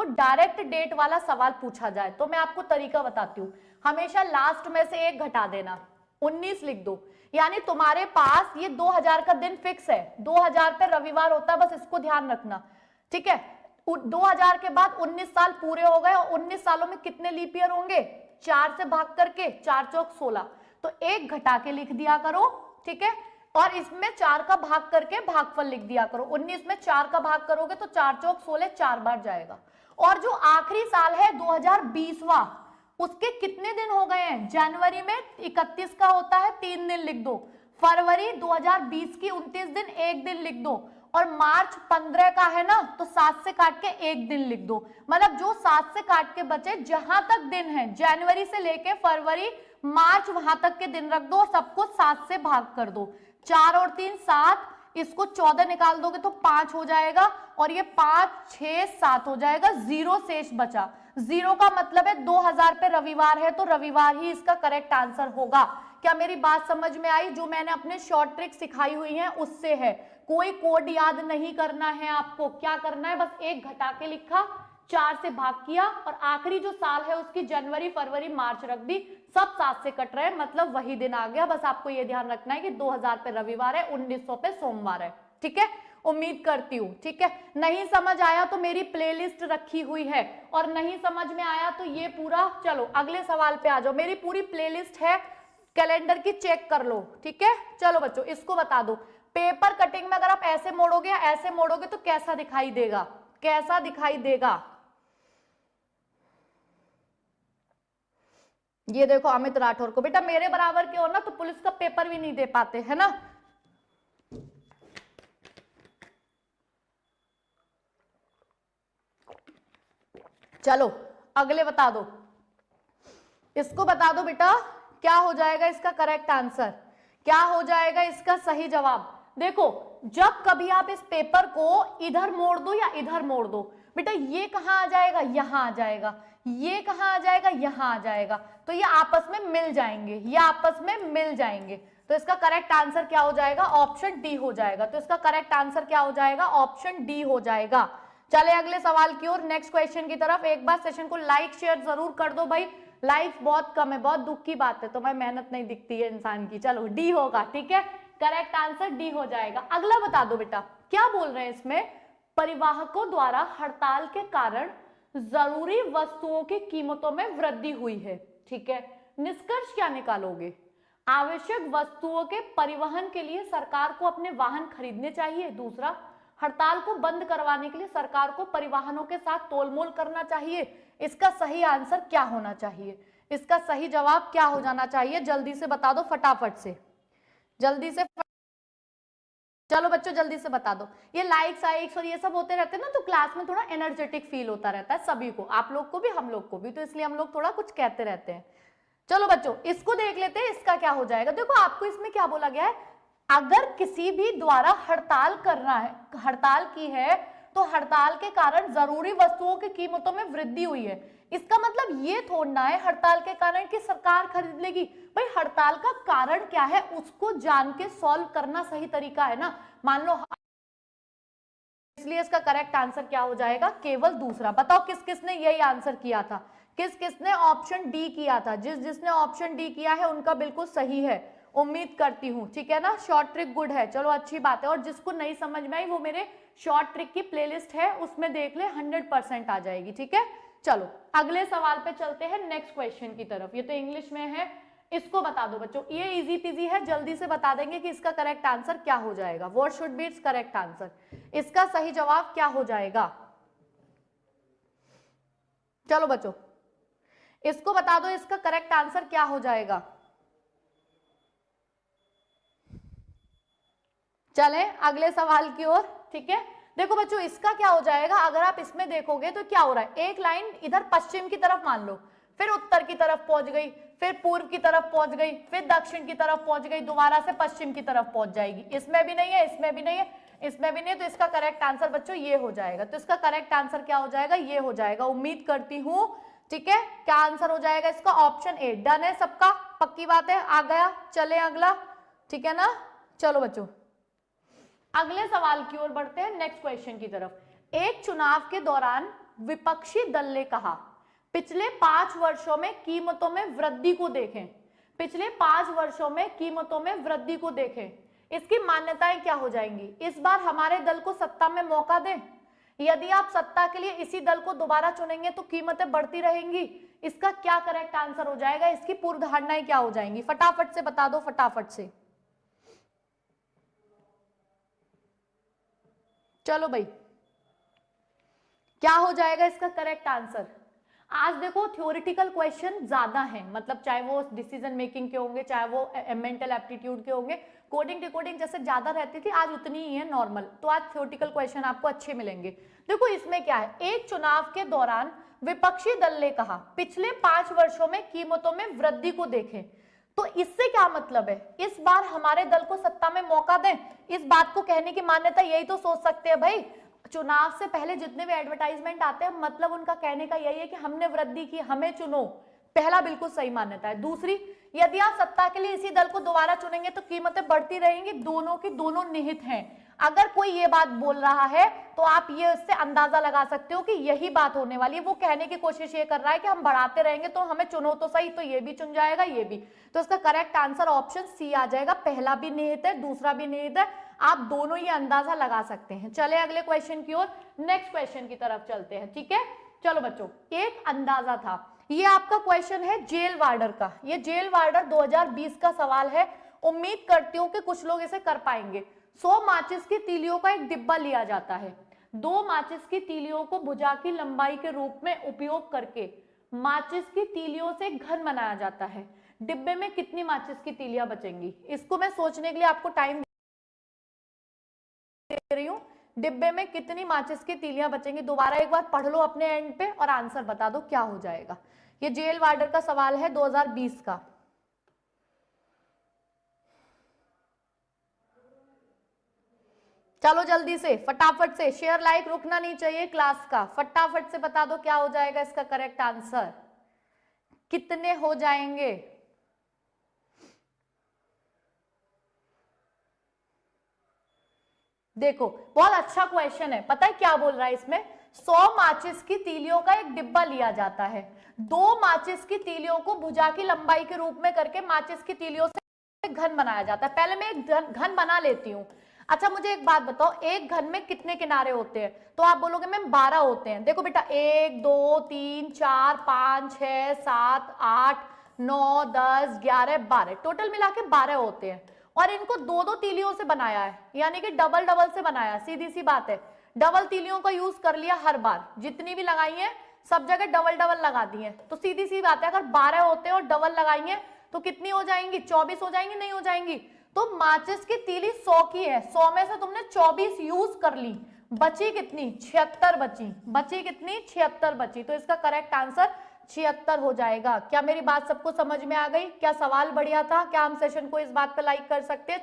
Direct date वाला सवाल पूछा जाए तो मैं आपको तरीका बताती हूँ। हमेशा लास्ट में से एक घटा देना, 19 लिख दो, यानी तुम्हारे पास ये 2000 का दिन फिक्स है, 2000 पे रविवार होता है, बस इसको ध्यान रखना, ठीक है। 2000 के बाद 19 साल पूरे हो गए, और 19 सालों में कितने लीप ईयर होंगे, 4 से भाग करके, 4 चौक 16, तो एक घटा के लिख दिया करो, ठीक है। और इसमें 4 का भाग करके भागफल लिख दिया करो। 19 में 4 का भाग करोगे तो 4 चौक 16, 4 बार जाएगा। और जो आखिरी साल है 2020वां, उसके कितने दिन हो गए हैं, जनवरी में 31 का होता है, 3 दिन लिख दो। फरवरी 2020 की 29 दिन, 1 दिन लिख दो। और मार्च 15 का है ना, तो 7 से काट के 1 दिन लिख दो। मतलब जो 7 से काट के बचे, जहां तक दिन है, जनवरी से लेके फरवरी मार्च, वहां तक के दिन रख दो, सबको 7 से भाग कर दो। 4 और 3 7, इसको 14 निकाल दोगे तो 5 हो जाएगा, और ये 5 6 7 हो जाएगा, 0 शेष बचा। 0 का मतलब है 2000 पे रविवार है, तो रविवार ही इसका करेक्ट आंसर होगा। क्या मेरी बात समझ में आई? जो मैंने अपने शॉर्ट ट्रिक सिखाई हुई है उससे है। कोई कोड याद नहीं करना है आपको, क्या करना है, बस एक घटा के लिखा, 4 से भाग किया, और आखिरी जो साल है उसकी जनवरी फरवरी मार्च रख दी, सब 7 से कट रहे हैं, मतलब वही दिन आ गया। बस आपको ये ध्यान रखना है कि 2000 पे रविवार है, 1900 पे सोमवार है, ठीक है। उम्मीद करती हूँ, ठीक है। नहीं समझ आया तो मेरी प्लेलिस्ट रखी हुई है, और नहीं समझ में आया तो ये पूरा, चलो अगले सवाल पे आ जाओ, मेरी पूरी प्लेलिस्ट है कैलेंडर की, चेक कर लो, ठीक है। चलो बच्चों, इसको बता दो, पेपर कटिंग में अगर आप ऐसे मोड़ोगे या ऐसे मोड़ोगे तो कैसा दिखाई देगा, कैसा दिखाई देगा? ये देखो अमित राठौर को, बेटा मेरे बराबर के हो ना तो पुलिस का पेपर भी नहीं दे पाते, है ना। चलो अगले बता दो, इसको बता दो बेटा, क्या हो जाएगा इसका करेक्ट आंसर, क्या हो जाएगा इसका सही जवाब। देखो, जब कभी आप इस पेपर को इधर मोड़ दो या इधर मोड़ दो, बेटा ये कहां आ जाएगा, यहां आ जाएगा, ये कहां आ जाएगा, यहां आ जाएगा, तो ये आपस में मिल जाएंगे, ये आपस में मिल जाएंगे। तो इसका करेक्ट आंसर क्या हो जाएगा, ऑप्शन डी हो जाएगा। तो इसका करेक्ट आंसर क्या हो जाएगा, ऑप्शन डी हो जाएगा। चले अगले सवाल की ओर, नेक्स्ट क्वेश्चन की तरफ। एक बार सेशन को लाइक शेयर जरूर कर दो भाई, लाइक बहुत कम है, बहुत दुख की बात है, तो मैं मेहनत नहीं दिखती है इंसान की। चलो डी होगा, ठीक है, करेक्ट आंसर डी हो जाएगा। अगला बता दो बेटा, क्या बोल रहे हैं इसमें, परिवाहकों द्वारा हड़ताल के कारण जरूरी वस्तुओं की कीमतों में वृद्धि हुई है, ठीक है। निष्कर्ष क्या निकालोगे, आवश्यक वस्तुओं के परिवहन के लिए सरकार को अपने वाहन खरीदने चाहिए। दूसरा, हड़ताल को बंद करवाने के लिए सरकार को परिवहनों के साथ तोलमोल करना चाहिए। इसका सही आंसर क्या होना चाहिए, इसका सही जवाब क्या हो जाना चाहिए, जल्दी से बता दो, फटाफट से, जल्दी से। चलो बच्चों जल्दी से बता दो। ये लाइक्स आइक्स और ये सब होते रहते हैं ना, तो क्लास में थोड़ा एनर्जेटिक फील होता रहता है सभी को, आप लोग को भी हम लोग को भी, तो इसलिए हम लोग थोड़ा कुछ कहते रहते हैं। चलो बच्चों इसको देख लेते हैं, इसका क्या हो जाएगा। देखो आपको इसमें क्या बोला गया है, अगर किसी भी द्वारा हड़ताल करना है, हड़ताल की है, तो हड़ताल के कारण जरूरी वस्तुओं की कीमतों में वृद्धि हुई है। इसका मतलब ये थोड़ना है हड़ताल के कारण कि सरकार खरीद लेगी। भाई हड़ताल का कारण क्या है उसको जान के सॉल्व करना सही तरीका है ना। मान लो, इसलिए इसका करेक्ट आंसर क्या हो जाएगा, केवल दूसरा। बताओ किस किसने यही आंसर किया था, किस किसने ऑप्शन डी किया था। जिसने ऑप्शन डी किया है उनका बिल्कुल सही है, उम्मीद करती हूं, ठीक है ना। शॉर्ट ट्रिक गुड है, चलो अच्छी बात है। और जिसको नहीं समझ में आई वो मेरे शॉर्ट ट्रिक की प्लेलिस्ट है उसमें देख ले, 100% आ जाएगी, ठीक है। चलो अगले सवाल पे चलते हैं, नेक्स्ट क्वेश्चन की तरफ। ये तो इंग्लिश में है, इसको बता दो बच्चों, ये इजी पीजी है, जल्दी से बता देंगे कि इसका करेक्ट आंसर क्या हो जाएगा। What should be it's correct answer, इसका सही जवाब क्या हो जाएगा। चलो बच्चों इसको बता दो, इसका करेक्ट आंसर क्या हो जाएगा। चले अगले सवाल की ओर, ठीक है। देखो बच्चों इसका क्या हो जाएगा, अगर आप इसमें देखोगे तो क्या हो रहा है, एक लाइन इधर पश्चिम की तरफ मान लो, फिर उत्तर की तरफ पहुंच गई, फिर पूर्व की तरफ पहुंच गई, फिर दक्षिण की तरफ पहुंच गई, दोबारा से पश्चिम की तरफ पहुंच जाएगी। इसमें भी नहीं है, इसमें भी नहीं है, इसमें भी नहीं है, तो इसका करेक्ट आंसर बच्चों ये हो जाएगा। तो इसका करेक्ट आंसर क्या हो जाएगा, ये हो जाएगा, उम्मीद करती हूं, ठीक है। क्या आंसर हो जाएगा इसका, ऑप्शन ए। डन है सबका, पक्की बात है, आ गया। चले अगला, ठीक है ना। चलो बच्चों अगले सवाल की ओर बढ़ते हैं, नेक्स्ट क्वेश्चन की तरफ। एक चुनाव के दौरान विपक्षी दल ने कहा पिछले 5 वर्षों में कीमतों में वृद्धि को देखें, पिछले 5 वर्षों में कीमतों में वृद्धि को देखें, इसकी मान्यताएं क्या हो जाएंगी? इस बार हमारे दल को सत्ता में मौका दें, यदि आप सत्ता के लिए इसी दल को दोबारा चुनेंगे तो कीमतें बढ़ती रहेंगी। इसका क्या करेक्ट आंसर हो जाएगा? इसकी पूर्व धारणाएं क्या हो जाएंगी? फटाफट से बता दो, फटाफट से। चलो भाई, क्या हो जाएगा इसका करेक्ट आंसर? आज देखो थ्योरेटिकल क्वेश्चन ज्यादा हैं, मतलब चाहे वो डिसीजन मेकिंग के होंगे, चाहे वो मेंटल एप्टीट्यूड के होंगे, कोडिंग डिकोडिंग जैसे ज्यादा रहती थी, आज उतनी ही है नॉर्मल। तो आज थ्योरेटिकल क्वेश्चन आपको अच्छे मिलेंगे। देखो इसमें क्या है, एक चुनाव के दौरान विपक्षी दल ने कहा पिछले 5 वर्षों में कीमतों में वृद्धि को देखें। तो इससे क्या मतलब है? इस बार हमारे दल को सत्ता में मौका दें, इस बात को कहने की मान्यता यही तो सोच सकते हैं भाई। चुनाव से पहले जितने भी एडवर्टाइजमेंट आते हैं, मतलब उनका कहने का यही है कि हमने वृद्धि की, हमें चुनो। पहला बिल्कुल सही मान्यता है। दूसरी, यदि आप सत्ता के लिए इसी दल को दोबारा चुनेंगे तो कीमतें बढ़ती रहेंगी, दोनों की दोनों निहित हैं। अगर कोई ये बात बोल रहा है तो आप ये इससे अंदाजा लगा सकते हो कि यही बात होने वाली है। वो कहने की कोशिश ये कर रहा है कि हम बढ़ाते रहेंगे तो हमें चुनो तो सही, तो ये भी चुन जाएगा, ये भी। तो इसका करेक्ट आंसर ऑप्शन सी आ जाएगा। पहला भी निहित है, दूसरा भी निहित है, आप दोनों ही अंदाजा लगा सकते हैं। चले अगले क्वेश्चन की ओर, नेक्स्ट क्वेश्चन की तरफ चलते हैं, ठीक है। चलो बच्चों, एक अंदाजा था, ये आपका क्वेश्चन है जेल वार्डर का। ये जेल वार्डर 2020 का सवाल है, उम्मीद करती हूं कि कुछ लोग इसे कर पाएंगे। 100 माचिस की तीलियों का एक डिब्बा लिया जाता है, 2 माचिस की तीलियों को भुजा की लंबाई के रूप में उपयोग करके माचिस की तीलियों से घन बनाया जाता है। डिब्बे में कितनी माचिस की तीलियां बचेंगी? इसको मैं सोचने के लिए आपको टाइम दे रही हूं। डिब्बे में कितनी माचिस की तीलियां बचेंगी? दोबारा एक बार पढ़ लो अपने एंड पे और आंसर बता दो क्या हो जाएगा। ये जेल वार्डर का सवाल है 2020 का। चलो जल्दी से, फटाफट से, शेयर लाइक रुकना नहीं चाहिए क्लास का। फटाफट से बता दो क्या हो जाएगा इसका करेक्ट आंसर, कितने हो जाएंगे? देखो बहुत अच्छा क्वेश्चन है। पता है क्या बोल रहा है इसमें? 100 माचिस की तीलियों का एक डिब्बा लिया जाता है, 2 माचिस की तीलियों को भुजा की लंबाई के रूप में करके माचिस की तीलियों से घन बनाया जाता है। पहले मैं एक घन बना लेती हूँ। अच्छा मुझे एक बात बताओ, एक घन में कितने किनारे होते हैं? तो आप बोलोगे मैम 12 होते हैं। देखो बेटा, 1 2 3 4 5 6 7 8 9 10 11 12, टोटल मिला के 12 होते हैं। और इनको 2-2 तीलियों से बनाया है, यानी कि डबल डबल से बनाया। सीधी सी बात है, डबल तीलियों का यूज कर लिया हर बार, जितनी भी लगाई है सब जगह डबल डबल लगा दी है। तो सीधी सी बात है, अगर 12 होते हैं और डबल लगाएंगे तो कितनी हो जाएंगी? 24 हो जाएंगी, नहीं हो जाएंगी? तो माचिस की तीली 100 की है, 100 में से तुमने 24 यूज कर ली, बची कितनी? 76 बची। बची कितनी? 76 बची। तो इसका करेक्ट आंसर 76 हो जाएगा। क्या मेरी बात सबको समझ में आ गई? क्या सवाल बढ़िया था? क्या हम सेशन को इस बात पे लाइक कर सकते हैं?